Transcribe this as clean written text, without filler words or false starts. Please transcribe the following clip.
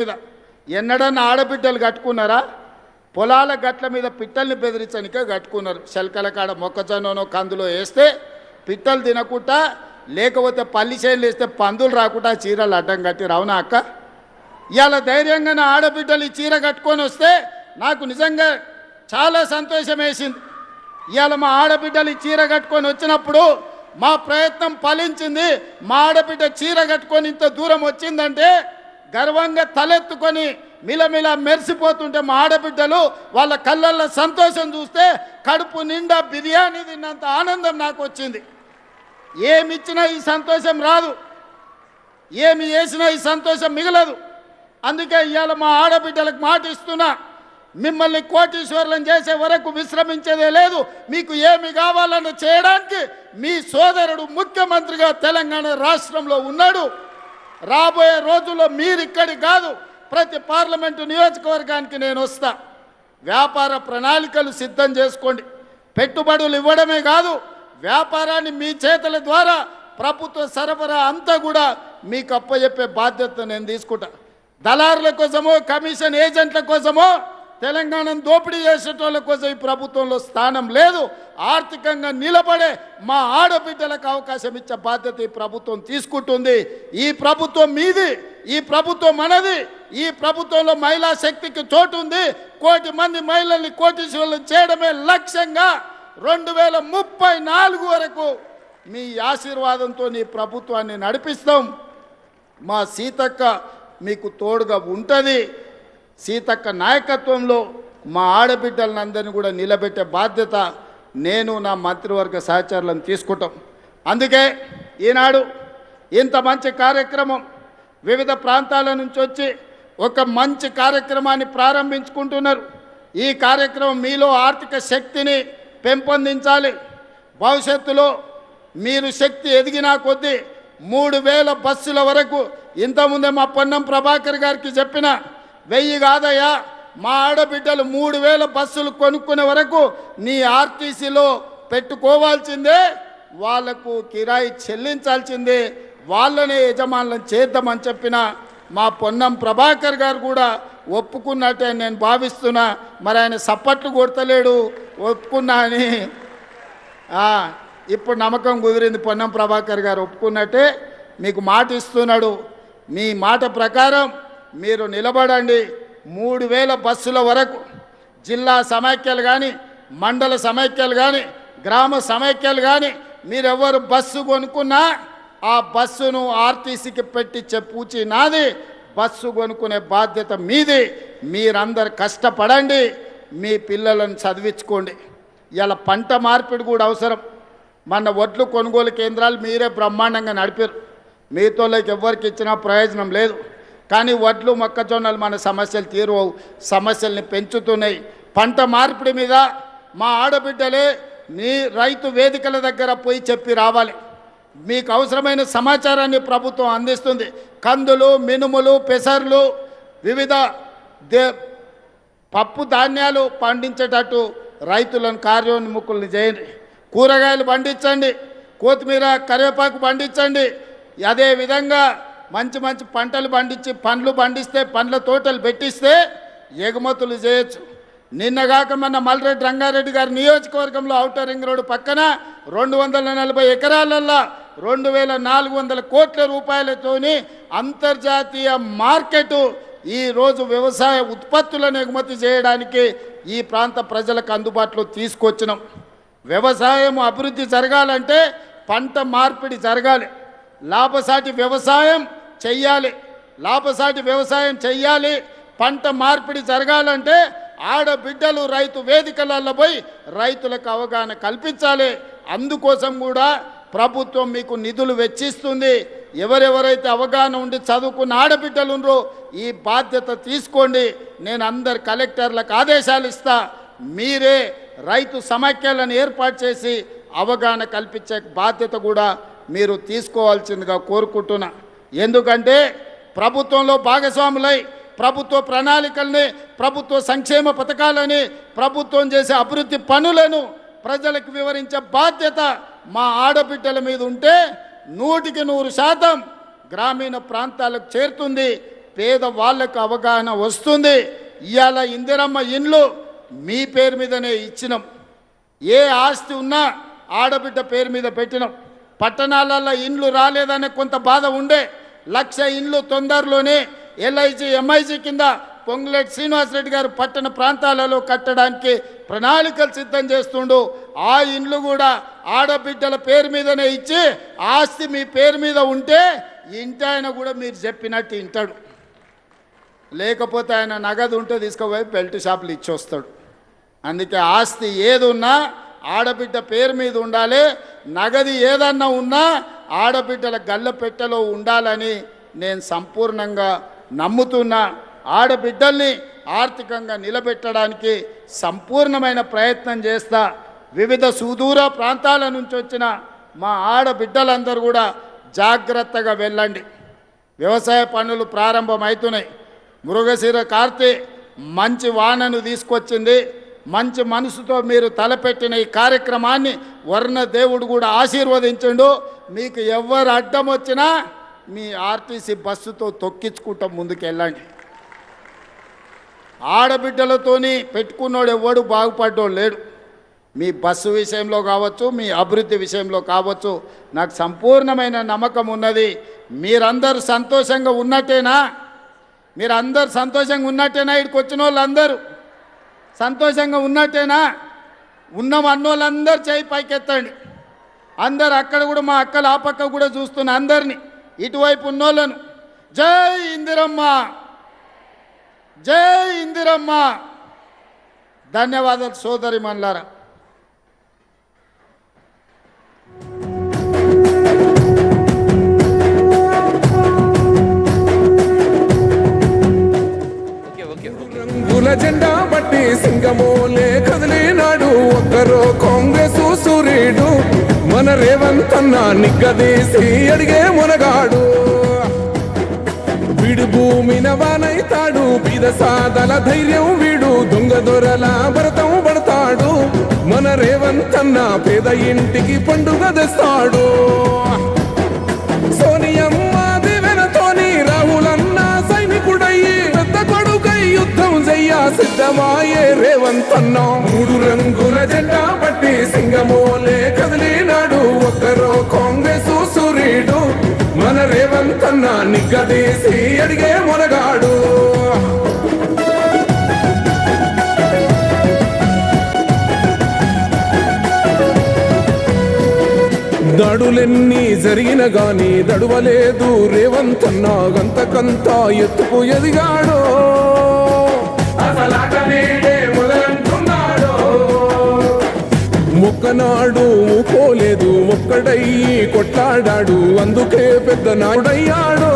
మీద ఎన్నడన్నా ఆడబిడ్డలు కట్టుకున్నారా? పొలాల గట్ల మీద పిట్టల్ని బెదిరించనికే కట్టుకున్నారు. శల్కల కాడ మొక్కజొన్ననో కందులో వేస్తే పిట్టలు తినకుండా, లేకపోతే పల్లి చేనులు వేస్తే పందులు రాకుండా చీరలు అడ్డం కట్టి రావునా అక్క? ఇవాళ ధైర్యంగా నా ఆడబిడ్డలు ఈ చీర కట్టుకొని వస్తే నాకు నిజంగా చాలా సంతోషం వేసింది. ఇవాళ మా ఆడబిడ్డలు ఈ చీర కట్టుకొని వచ్చినప్పుడు మా ప్రయత్నం ఫలించింది. మా ఆడబిడ్డ చీర కట్టుకొని ఇంత దూరం వచ్చిందంటే గర్వంగా తలెత్తుకొని మిలమిల మెరిసిపోతుంటే మా ఆడబిడ్డలు వాళ్ళ కళ్ళల్లో సంతోషం చూస్తే కడుపు నిండా బిర్యానీ తిన్నంత ఆనందం నాకు వచ్చింది. ఏమి ఇచ్చినా ఈ సంతోషం రాదు, ఏమి చేసినా ఈ సంతోషం మిగలదు. అందుకే ఇవాళ మా ఆడబిడ్డలకు మాట ఇస్తున్నా, మిమ్మల్ని కోటీశ్వరులను చేసే వరకు విశ్రమించేదే లేదు. మీకు ఏమి కావాలని చేయడానికి మీ సోదరుడు ముఖ్యమంత్రిగా తెలంగాణ రాష్ట్రంలో ఉన్నాడు. రాబోయే రోజుల్లో మీరు ఇక్కడికి కాదు, ప్రతి పార్లమెంటు నియోజకవర్గానికి నేను వస్తా. వ్యాపార ప్రణాళికలు సిద్ధం చేసుకోండి. పెట్టుబడులు ఇవ్వడమే కాదు, వ్యాపారాన్ని మీ చేతుల ద్వారా ప్రభుత్వ సరఫరా అంతా కూడా మీకు అప్పచెప్పే బాధ్యత నేను తీసుకుంటా. దళారుల కోసమో కమిషన్ ఏజెంట్ల కోసమో తెలంగాణను దోపిడీ చేసేటోళ్ళ కోసం ఈ ప్రభుత్వంలో స్థానం లేదు. ఆర్థికంగా నిలబడే మా ఆడబిడ్డలకు అవకాశం ఇచ్చే బాధ్యత ఈ ప్రభుత్వం తీసుకుంటుంది. ఈ ప్రభుత్వం మీది, ఈ ప్రభుత్వం మనది. ఈ ప్రభుత్వంలో మహిళా శక్తికి చోటు ఉంది. 1 కోటి మంది మహిళల్ని కోటీశ్వరులను చేయడమే లక్ష్యంగా 2034 వరకు మీ ఆశీర్వాదంతో ఈ ప్రభుత్వాన్ని నడిపిస్తాం. మా సీతక్క మీకు తోడుగా ఉంటుంది. సీతక్క నాయకత్వంలో మా ఆడబిడ్డలందరినీ కూడా నిలబెట్టే బాధ్యత నేను నా మంత్రివర్గ సహచరులను తీసుకుంటాం. అందుకే ఈనాడు ఇంత మంచి కార్యక్రమం వివిధ ప్రాంతాల నుంచి వచ్చి ఒక మంచి కార్యక్రమాన్ని ప్రారంభించుకుంటున్నారు. ఈ కార్యక్రమం మీలో ఆర్థిక శక్తిని పెంపొందించాలి. భవిష్యత్తులో మీరు శక్తి ఎదిగినా కొద్దీ 3000 బస్సుల వరకు, ఇంతకుముందే మా పొన్నం ప్రభాకర్ గారికి చెప్పిన 1000 కాదయ్యా, మా ఆడబిడ్డలు 3000 బస్సులు కొనుక్కునే వరకు నీ ఆర్టీసీలో పెట్టుకోవాల్సిందే, వాళ్లకు కిరాయి చెల్లించాల్సిందే, వాళ్ళనే యజమానులను చేద్దామని చెప్పిన మా పొన్నం ప్రభాకర్ గారు కూడా ఒప్పుకున్నట్టే నేను భావిస్తున్నా. మరి ఆయన సప్పట్లు కొడతలేడు, ఒప్పుకున్నా అని ఇప్పుడు నమ్మకం కుదిరింది. పొన్నం ప్రభాకర్ గారు ఒప్పుకున్నట్టే మీకు మాట ఇస్తున్నాడు. మీ మాట ప్రకారం మీరు నిలబడండి. 3000 బస్సుల వరకు జిల్లా సమైక్యలు కానీ, మండల సమైక్యలు కానీ, గ్రామ సమైక్యలు కానీ మీరెవరు బస్సు కొనుక్కున్నా ఆ బస్సును ఆర్టీసీకి పెట్టించే పూచి నాది. బస్సు కొనుక్కునే బాధ్యత మీది. మీరందరు కష్టపడండి, మీ పిల్లలను చదివించుకోండి. ఇలా పంట మార్పిడి కూడా అవసరం. మన వడ్లు కొనుగోలు కేంద్రాలు మీరే బ్రహ్మాండంగా నడిపారు. మీతోళ్ళకి ఎవరికి ఇచ్చినా ప్రయోజనం లేదు. కానీ వడ్లు మొక్కజొన్నలు మన సమస్యలు తీరువవు, సమస్యల్ని పెంచుతున్నాయి. పంట మార్పిడి మీద మా ఆడబిడ్డలే నీ రైతు వేదికల దగ్గర పోయి చెప్పి రావాలి. మీకు అవసరమైన సమాచారాన్ని ప్రభుత్వం అందిస్తుంది. కందులు, మినుములు, పెసర్లు, వివిధ పప్పు ధాన్యాలు పండించేటట్టు రైతులను కార్యోన్ముఖుల్ని చేయండి. కూరగాయలు పండించండి, కొత్తిమీర, కరివేపాకు పండించండి. అదేవిధంగా మంచి మంచి పంటలు పండించి పండ్లు పండిస్తే, పండ్ల తోటలు పెట్టిస్తే ఎగుమతులు చేయొచ్చు. నిన్నగాక మన మల్రెడ్డి రంగారెడ్డి గారి నియోజకవర్గంలో ఔటర్ రింగ్ రోడ్డు పక్కన 240 ఎకరాలల్లో 2400 కోట్ల రూపాయలతోని అంతర్జాతీయ మార్కెట్ ఈరోజు వ్యవసాయ ఉత్పత్తులను ఎగుమతి చేయడానికి ఈ ప్రాంత ప్రజలకు అందుబాటులో తీసుకొచ్చినాం. వ్యవసాయం అభివృద్ధి జరగాలంటే పంట మార్పిడి జరగాలి. లాభసాటి వ్యవసాయం చెయ్యాలి. లాభసాటి వ్యవసాయం చెయ్యాలి. పంట మార్పిడి జరగాలంటే ఆడబిడ్డలు రైతు వేదికలలో పోయి రైతులకు అవగాహన కల్పించాలి. అందుకోసం కూడా ప్రభుత్వం మీకు నిధులు వెచ్చిస్తుంది. ఎవరెవరైతే అవగాహన ఉండి చదువుకున్న ఆడబిడ్డలు ఉన్నారో ఈ బాధ్యత తీసుకోండి. నేను అందరు కలెక్టర్లకు ఆదేశాలు ఇస్తా. మీరే రైతు సమైక్యాలను ఏర్పాటు చేసి అవగాహన కల్పించే బాధ్యత కూడా మీరు తీసుకోవాల్సిందిగా కోరుకుంటున్నా. ఎందుకంటే ప్రభుత్వంలో భాగస్వాములై ప్రభుత్వ ప్రణాళికల్ని, ప్రభుత్వ సంక్షేమ పథకాలని, ప్రభుత్వం చేసే అభివృద్ధి పనులను ప్రజలకు వివరించే బాధ్యత మా ఆడబిడ్డల మీద ఉంటే 100% గ్రామీణ ప్రాంతాలకు చేరుతుంది. పేదవాళ్ళకు అవగాహన వస్తుంది. ఇవాళ ఇందిరమ్మ ఇండ్లు మీ పేరు మీదనే ఇచ్చినాం. ఏ ఆస్తి ఉన్నా ఆడబిడ్డ పేరు మీద పెట్టినాం. పట్టణాలలో ఇండ్లు రాలేదనే కొంత బాధ ఉండే. 1,00,000 ఇండ్లు తొందరలోనే LIG MIG కింద పొంగులేటి శ్రీనివాసరెడ్డి గారు పట్టణ ప్రాంతాలలో కట్టడానికి ప్రణాళికలు సిద్ధం చేస్తుండు. ఆ ఇండ్లు కూడా ఆడబిడ్డల పేరు మీదనే ఇచ్చి ఆస్తి మీ పేరు మీద ఉంటే ఇంటి ఆయన కూడా మీరు చెప్పినట్టు ఇంటాడు. లేకపోతే ఆయన నగదు ఉంటే తీసుకుపోయి బెల్ట్ షాపులు ఇచ్చొస్తాడు. అందుకే ఆస్తి ఏది ఉన్నా ఆడబిడ్డ పేరు మీద ఉండాలి. నగది ఏదన్నా ఉన్నా ఆడబిడ్డల గల్లపెట్టెలో ఉండాలని నేను సంపూర్ణంగా నమ్ముతున్నా. ఆడబిడ్డల్ని ఆర్థికంగా నిలబెట్టడానికి సంపూర్ణమైన ప్రయత్నం చేస్తా. వివిధ సుదూర ప్రాంతాల నుంచి వచ్చిన మా ఆడబిడ్డలందరూ కూడా జాగ్రత్తగా వెళ్ళండి. వ్యవసాయ పనులు ప్రారంభమవుతున్నాయి. మృగశిర కార్తె మంచి వానను తీసుకొచ్చింది. మంచి మనసుతో మీరు తలపెట్టిన ఈ కార్యక్రమాన్ని వర్ణ దేవుడు కూడా ఆశీర్వదించండు. మీకు ఎవరు అడ్డం వచ్చినా మీ RTC బస్సుతో తొక్కించుకుంటూ ముందుకు వెళ్ళండి. ఆడబిడ్డలతోని పెట్టుకున్నోడు ఎవడు బాగుపడ్డోడు లేడు. మీ బస్సు విషయంలో కావచ్చు, మీ అభివృద్ధి విషయంలో కావచ్చు, నాకు సంపూర్ణమైన నమ్మకం ఉన్నది. మీరందరూ సంతోషంగా ఉన్నట్టేనా? మీరందరూ సంతోషంగా ఉన్నట్టేనా? ఇక్కడికి వచ్చిన వాళ్ళందరూ సంతోషంగా ఉన్నట్టేనా? ఉన్నాం అన్నోళ్ళందరూ చేయి పైకెత్తండి. అందరు అక్కడ కూడా మా అక్కలు ఆ పక్క కూడా చూస్తున్న అందరినీ, ఇటువైపు ఉన్నోళ్ళను జై ఇందిరమ్మ, జై ఇందిరమ్మ. ధన్యవాదాలు సోదరి మన్లారా. జెండా బట్టి సింగమోలే కదిలినాడు ఒక్కరో కాంగ్రెస్ సూర్యుడు మన రేవంత్ అన్న నిగ్గదీసి అడిగే మునగాడు. వీడు భూమిన వానైతాడు, బీద సాదల ధైర్యం వీడు, దొంగ దొరల భరతం పడతాడు. మన రేవంత్ అన్న పేద ఇంటికి పండుగ తెస్తాడు. సోనియమ్మ దివెనతోని రాహులన్న సైనికుడయ్యి పెద్ద కొడుకై యుద్ధం చెయ్య సిద్ధమాయే రేవంత్ అన్న. 3 రంగుల జెండా బట్టి సింగమోలే కదిలినాడు ఒక్కరో కాంగ్రెస్ సూర్యుడు మన రేవంత్ అన్న నిగ్గదీసి అడిగే మునగాడు. దాడులెన్ని జరిగిన గాని దడువలేదు రేవంత్ అన్న, గంతకంతా ఎత్తుకు ఎదిగాడు. మొక్కనాడు పోలేదు, ఒక్కడయ్యి కొట్లాడాడు, అందుకే పెద్ద నాయుడయ్యాడు.